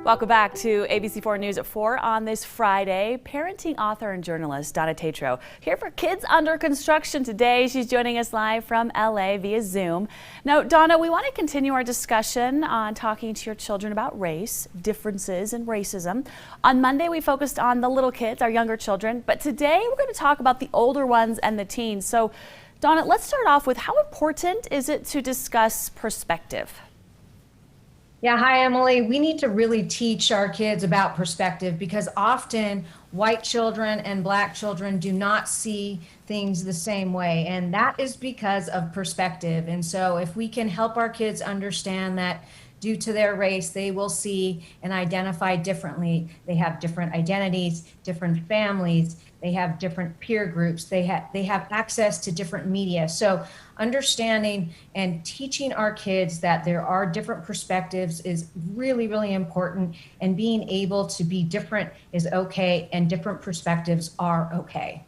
Welcome back to ABC4 News at 4 on this Friday. Parenting author and journalist Donna Tatro here for Kids Under Construction today. She's joining us live from LA via Zoom. Now, Donna, we want to continue our discussion on talking to your children about race, differences, and racism. On Monday, we focused on the little kids, our younger children, but today we're going to talk about the older ones and the teens. So, Donna, let's start off with how important is it to discuss perspective? Yeah, hi, Emily. We need to really teach our kids about perspective because often white children and black children do not see things the same way. And that is because of perspective. And so if we can help our kids understand that due to their race, they will see and identify differently. They have different identities, different families, they have different peer groups, they have access to different media. So understanding and teaching our kids that there are different perspectives is really, really important, and being able to be different is okay, and different perspectives are okay.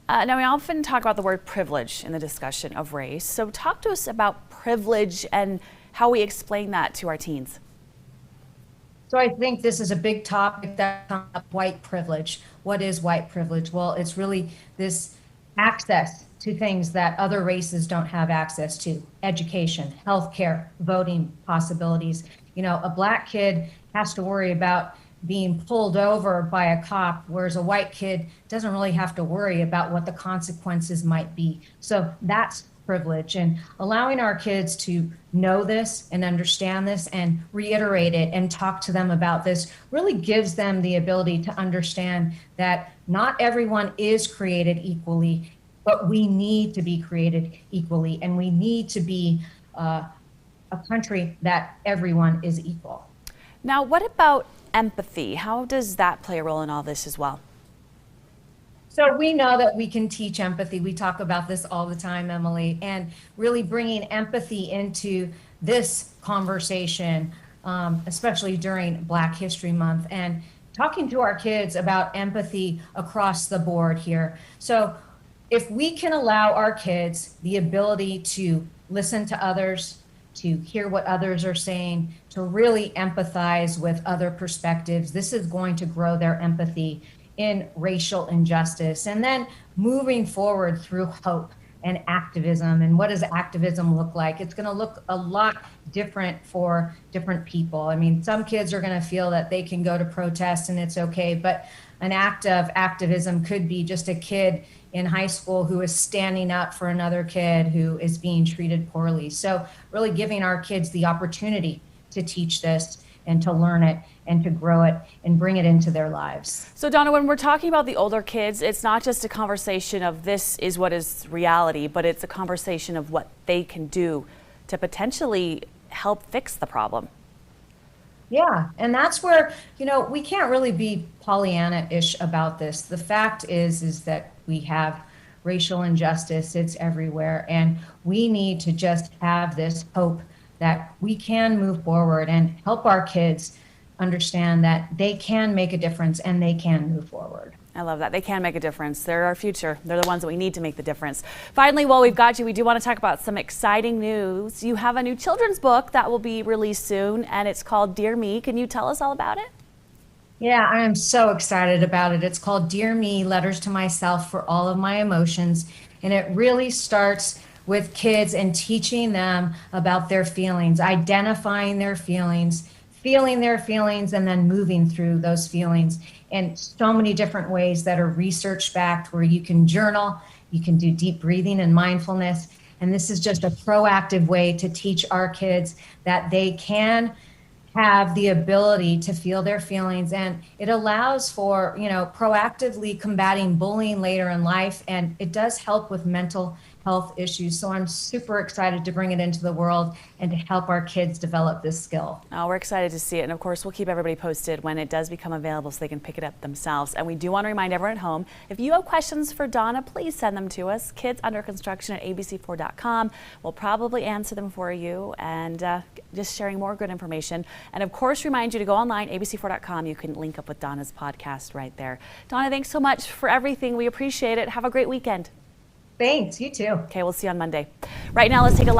Now, we often talk about the word privilege in the discussion of race. So talk to us about privilege and how we explain that to our teens. So I think this is a big topic that comes up, white privilege. What is white privilege? Well, it's really this access to things that other races don't have access to: education, healthcare, voting possibilities. You know, a black kid has to worry about being pulled over by a cop, whereas a white kid doesn't really have to worry about what the consequences might be. So that's privilege, and allowing our kids to know this and understand this and reiterate it and talk to them about this really gives them the ability to understand that not everyone is created equally, but we need to be created equally, and we need to be a country that everyone is equal. Now, what about empathy? How does that play a role in all this as well? So we know that we can teach empathy. We talk about this all the time, Emily, and really bringing empathy into this conversation, especially during Black History Month, and talking to our kids about empathy across the board here. So if we can allow our kids the ability to listen to others, to hear what others are saying, to really empathize with other perspectives, this is going to grow their empathy in racial injustice. And then moving forward through hope and activism. And what does activism look like? It's going to look a lot different for different people. I mean, some kids are going to feel that they can go to protests and it's okay, but an act of activism could be just a kid in high school who is standing up for another kid who is being treated poorly. So really giving our kids the opportunity to teach this and to learn it and to grow it and bring it into their lives. So Donna, when we're talking about the older kids, it's not just a conversation of this is what is reality, but it's a conversation of what they can do to potentially help fix the problem. Yeah, and that's where, you know, we can't really be Pollyanna-ish about this. The fact is that we have racial injustice, it's everywhere, and we need to just have this hope that we can move forward and help our kids understand that they can make a difference and they can move forward. I love that. They can make a difference. They're our future. They're the ones that we need to make the difference. Finally, while we've got you, we do want to talk about some exciting news. You have a new children's book that will be released soon, and it's called Dear Me. Can you tell us all about it? Yeah, I am so excited about it. It's called Dear Me, Letters to Myself for All of My Emotions. And it really starts with kids and teaching them about their feelings, identifying their feelings, feeling their feelings, and then moving through those feelings in so many different ways that are research backed, where you can journal, you can do deep breathing and mindfulness. And this is just a proactive way to teach our kids that they can have the ability to feel their feelings, and it allows for, you know, proactively combating bullying later in life, and it does help with mental health issues. So I'm super excited to bring it into the world and to help our kids develop this skill. Oh, we're excited to see it, and of course we'll keep everybody posted when it does become available so they can pick it up themselves. And we do want to remind everyone at home, if you have questions for Donna, please send them to us, kidsunderconstruction@abc4.com. We'll probably answer them for you, and just sharing more good information. And of course, remind you to go online, abc4.com. You can link up with Donna's podcast right there. Donna, thanks so much for everything. We appreciate it. Have a great weekend. Thanks, you too. Okay, we'll see you on Monday. Right now, let's take a live